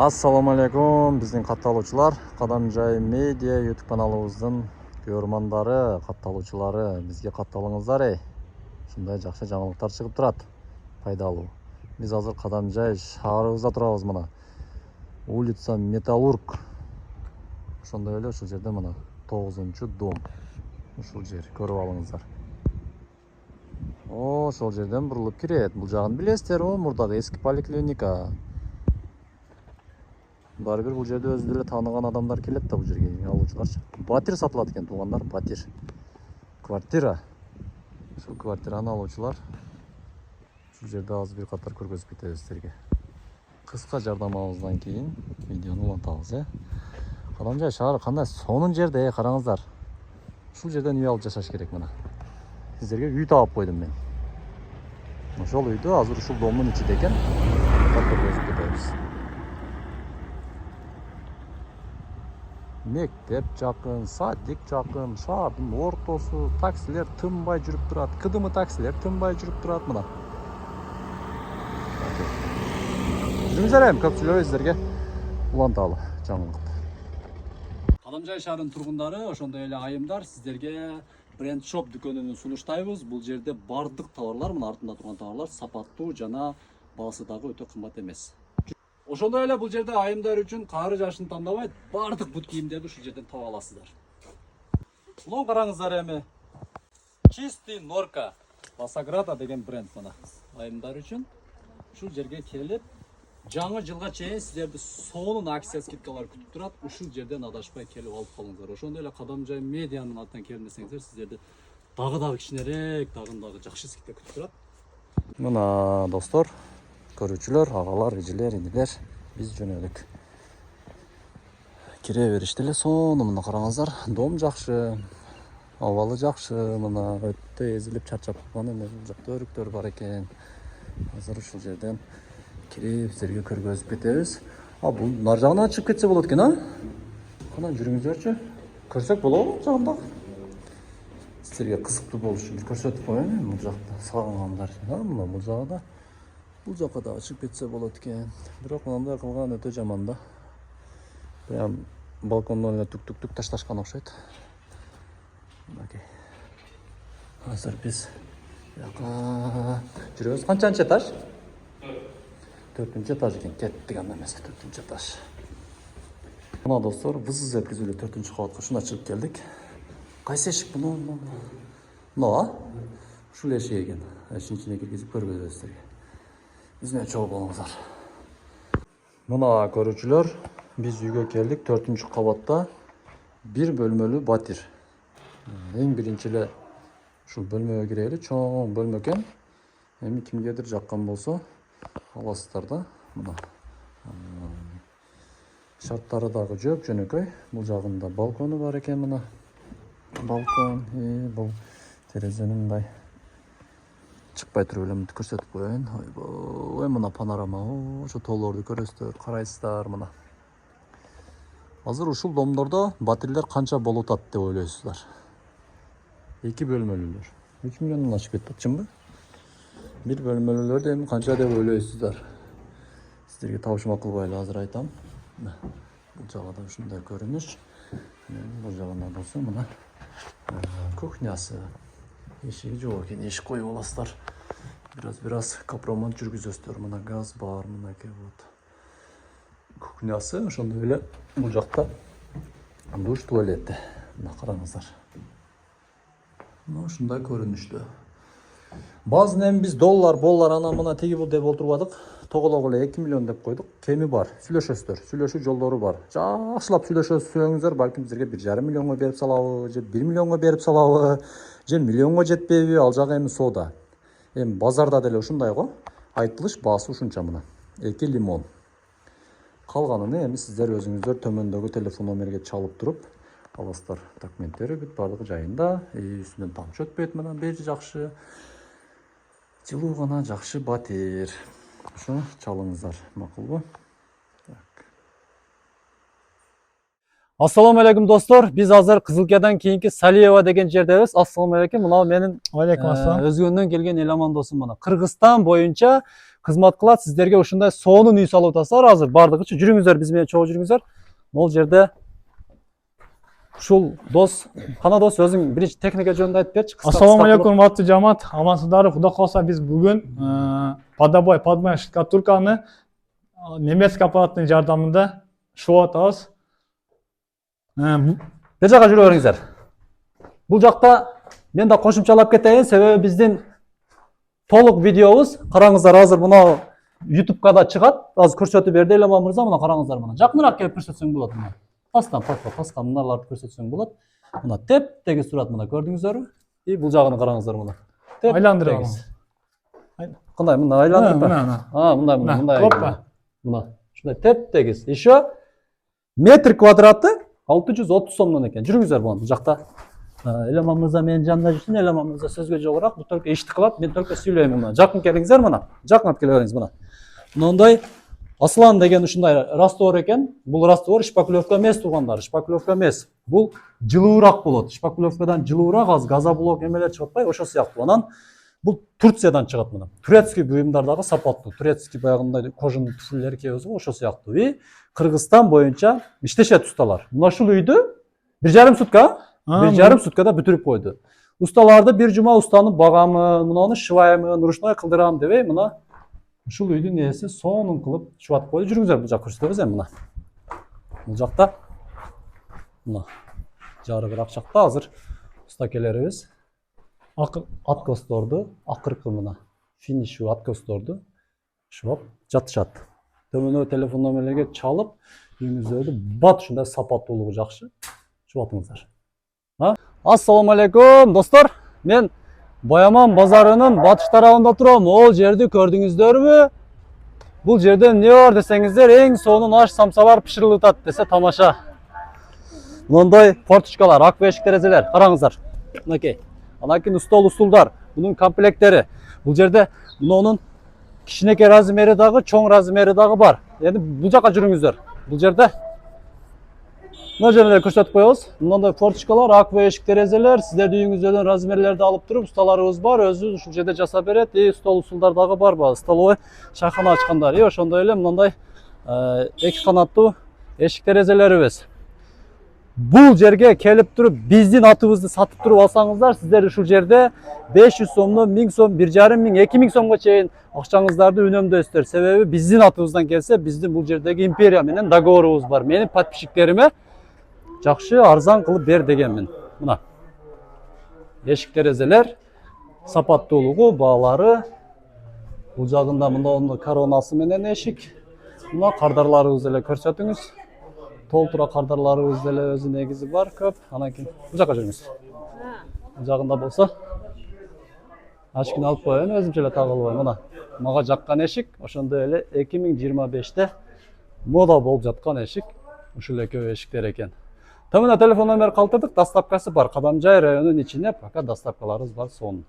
Assalamu alaikum, біздің катталуучулар, Кадамжай Медиа YouTube каналыбыздын көрмандары, катталуучулары, бизге катталыңыздар. Ушундай жакшы жаңылыктар чыгып турат, пайдалуу. Биз азыр Кадамжай шаарыбызда турабыз, мына. Улица Металлург. Ошондой эле ушул жерде мына 9-дом. Ушул жер көрүп алыңыздар. Ошол жерден бурулуп кирет. Бул жагын билесиздер, мурдагы эски поликлиника. Бары бир бул жерде өзү эле тааныган адамдар келет да бул жерге алуучуларчы. Батир сатылат экен, туугандар, батир. Квартира. Ушул квартираны алуучулар ушул жерде азыр бир катар көргөзүп кетебиз силерге. Кыска жардамыбыздан кийин видеону улантабыз, Кадамжай шаары кандай сонун жерде, караңыздар. Ушул жерден үй алып жашаш керек мына. Сиздерге үй таап койдум мен. Ошол үйдү азыр ушул домдун ичинде экен. Көргөзүп кетебиз. Мектеп жакын, садик жакын, шаардын ортосу, таксилер тынбай жүрүп турат. Кыдымы таксилер тынбай жүрүп турат мына. Жүрүңүздөр, көп сүйлөбөй сиздерге уланталы жаңылык. Кадамжай шаарынын тургундары, ошондой эле айымдар, сиздерге бренд шоп дүкөнүн сунуштайбыз. Бул жерде бардык товарлар, мына артында турган товарлар сапаттуу жана баасы дагы өтө кымбат эмес. Ошондой эле бул жерде айымдар үчүн кары жашын тандабайт, бардык бут кийимдерди ушул жерден таба аласыздар. Мына караңыздар эми. Чистый Норка, Басаграда деген бренд мына. Айымдар үчүн ушул жерге келип, жаңы жылга чейин сиздерди сонун акция скидкалар күтүп турат. Ушул жерден адашпай келип алып калыңыздар. Ошондой эле Кадамжай Медианын атынан келмесеңиздер, сиздерди дагы кичинерээк, дагы жакшы скидка күтүп турат. Мына достор, көрүүчүлөр, агалар, эжелер, инилер, биз жөнөдүк. Кире беришти эле сону мына караңыздар, дом жакшы, абалы жакшы, мына өтө эзилип чарчап калган эме, бул жакта өрүктөр бар экен. Азыр ушул жерден кирип сиздерге көргөзүп кетебиз. Бул нар жагына чыгып кетсе болот экен, Кана жүрүңүздөрчү. Көрсөк болобу жагында? Сиздерге кызыктуу болуш үчүн көрсөтүп коеюн, бул жакта сагынгандар үчүн, мына бул жагда. Бул жакка да чыгып кетсе болот экен. Бирок мындай кылган өтө жаман да. Прям балкондон эле тук-тук ташташкан окшойт. Мынакей. Азыр биз жака жүрөбүз. Канчанчы этаж? 4-этаж экен. Кеттик анда эмес, 4-этаж. Мына достор, вызыз өткүзүлүп 4-кабатка ушунда чыгып келдик. Кайсы эшик бул? Мына, ушул эшик экен. Эшиктин ичине киргизип көргөзөбүз силерге. Бизне чогуу болуңуздар. Мына көрүүчүлөр, биз үйгө келдик. 4-кабатта бир бөлмөлүү батир. Эң биринчи эле ушул бөлмөгө кирели, чоң бөлмө экен. Эми кимгедир жаккан болсо, аласыздар да. Мына. Шарттары дагы жөп жөнөкөй. Бул жагында балкону бар экен мына. Балкон, бул терезенин мындай чыкпай туруп эле мынтип көрсөтүп коеюн. Ойбой, мына панорама, ошо тоолорду көрөсүздөр, карайсыздар мына. Азыр ушул домдордо батирлер канча болуп атат деп ойлойсуздар? 2 бөлмөлүүлөр. 3 миллиондон ашып кетти, чынбы? 1 бөлмөлүүлөрдү эми канча деп ойлойсуздар? Сиздерге табышмак кылбайлы азыр айтам. Бул жагда ушундай көрүнүш. Бул жагында болсо мына кухнясы. Эшиги жок экен, эшик коюп аласыздар. Бираз капремонт жүргүзөсүздөр. Мына газ бар, мынакей вот. Кухнясы, ошондой эле бул жакта душ, туалети. Мына караңыздар. Мына ушундай көрүнүштө. Баазын эми биз доллар, ана мына теги бул деп отурбадык. Тоголок эле 2 миллион деп койдук. Кеми бар, сүйлөшөсүздөр. Сүйлөшүү жолдору бар. Жакшылап сүйлөшөсүңүздөр, балким сиздерге 1,5 миллионго берип салабы, же 1 миллионго берип салабы, же миллионго жетпейби, ал жагы эми соода. Эми базарда деле ушундай го. Айтылыш баасы ушунча мына. 2 лимон. Калганын эми сиздер өзүңүздөр төмөндөгү телефон номерге чалып туруп аласыздар. Документтери бүт бардыгы жайында. Үстүнөн тамчы өтпөйт, мына бери жакшы. Жылуу гана жакшы батир. Ошо чалыңыздар, макулбу? Так. Assalamu alaikum dostlar. Biz hazır Kızılka'dan keyinki Saliyeva degen jerdebиz. Assalamu alaikum. Mına menin özgöндөн келген эламан досум мына. Кыргызстан боюнча кызмат кылат. Сиздерге ушундай сонун үй салып атасыздар. Азыр бардыгы үчүн жүрүңүздөр, биз менен чогуу жүрүңүздөр. Могул жерде ушул дос, кана дос өзүң биринчи техника жөнүндө айтып берчи. Assalamu alaikum урматтуу жамаат. Амансыздарбы? Кудай кааласа биз бүгүн Подобой подмая штукатурканы немецкий аппараттын жардамында шоу атабыз. Бер жака жүрө бериңиздер. Бул жакта мен да кошумчалап кетейин, себеби биздин толук видеобуз караңыздар, азыр мына YouTube'га да чыгат. Азыр көрсөтүп берди Эламан мырза, мына караңыздар мына. Жакыныраак келип көрсөтсөң болот мына. Пастан мыналарды көрсөтсөң болот. Мына теп-тегиз турат мына, көрдүңүздөрбү? И бул жагын караңыздар мына. Айландырып алам. Кандай мына айландырып? Мындай. Мына. Ушундай теп-тегиз. Еще метр квадраты 630 сомдон экен. Жүрүңүздөр бул жакта. Эламан мырза менин жанымда жүрсүн, Эламан мырза сөзгө жогураак, бул только ишти кылат, мен только сүйлөйм мына. Жакын келиңиздер мына. Жакынап келе бериңиз мына. Мындай Аслан деген ушундай раствор экен. Бул раствор шпаклевка эмес туугандар, шпаклевка эмес. Бул жылуураак болот. Шпаклевкадан жылуураак, аз газоблок эмелер чыгып атпайбы, ошол сыяктуу. Анан бул Турциядан чыгат мына. Турецкий буюмдар дагы сапаттуу. Турецкий баягындай кожун туфлилер кийебиз го, ошол сыяктуу. И Кыргызстан боюнча иштешет усталар. Мына ушул үйдү 1,5 сутка, 1,5 суткада бүтүрүп койду. Усталарды бир жума устанып багамын, мынаны шываймын, ручной кылдырам дебей, мына ушул үйдүн ээси сонун кылып шубатып койду. Жүрүңүздөр, бул жак көрсөтөбүз эми мына. Бул жакта мына жарыгыраак жакта азыр устакелерибиз откосторду, акыркы мына финиш откосторду шубап жатышат. Төмөнө телефон номерлерге чалып, үйүңүздөрдү бат ушундай сапаттуулугу жакшы шубатыңыздар. Ассаламу алейкум достор. Мен Баяман базарынын батыш тарабында турам. Ол жерди көрдүңүздөрбү? Бул жерде эмне бар десеңиздер, эң сонун аш самсалар пиширилип атат десе тамаша. Мындай форточкалар, ак эшик терезелер, караңыздар. Мынакей. Анан кийин устулдар, бунун комплекттери. Бул жерде мунун кичинекей размери дагы, чоң размери дагы бар. Эми бул жака жүрүңүздөр. Бул жерде мына жерде көрсөтүп коебуз. Мындай форточкалар, ак эшик терезелер, сиздердин үйүңүздөн размерлерди алып туруп, усталарыбыз бар, өзү ушул жерде жасап берет. И устулдар дагы бар, столовой чайхана ачкандар. И ошондой эле мындай эки канаттуу эшик терезелерибиз. Бул жерге келип туруп биздин атыбызды сатып туруп алсаңыздар, сиздер ушул жерде 500 сомдон 1000 сом, 1,5 миң, 2000 сомго чейин акчаңыздарды үнөмдөйсүздөр. Себеби биздин атыбыздан келсе, биздин бул жердеги империя менен договорубуз бар. Менин подписчиктериме жакшы арзан кылып бер дегенмин. Мына эшик терезелер, сапаттуулугу, баалары. Бул жагында мындай коронасы менен эшик. Мына кардарларыбыз эле көрсөтүңүз. Толтура кардарларыбыз деле өзү негизи бар, көп. Анан кийин бул жака жүрүңүз. Бул жагында болсо ачкыны алып коеюн, өзүмчө эле тагып албайм. Мына мага жаккан эшик, ошондой эле 2025-те мода болуп жаткан эшик. Ушул экөө эшиктер экен. Төмөндө телефон номер калтырдык, доставкасы бар. Кадамжай районунун ичине пока доставкаларыбыз бар сонун.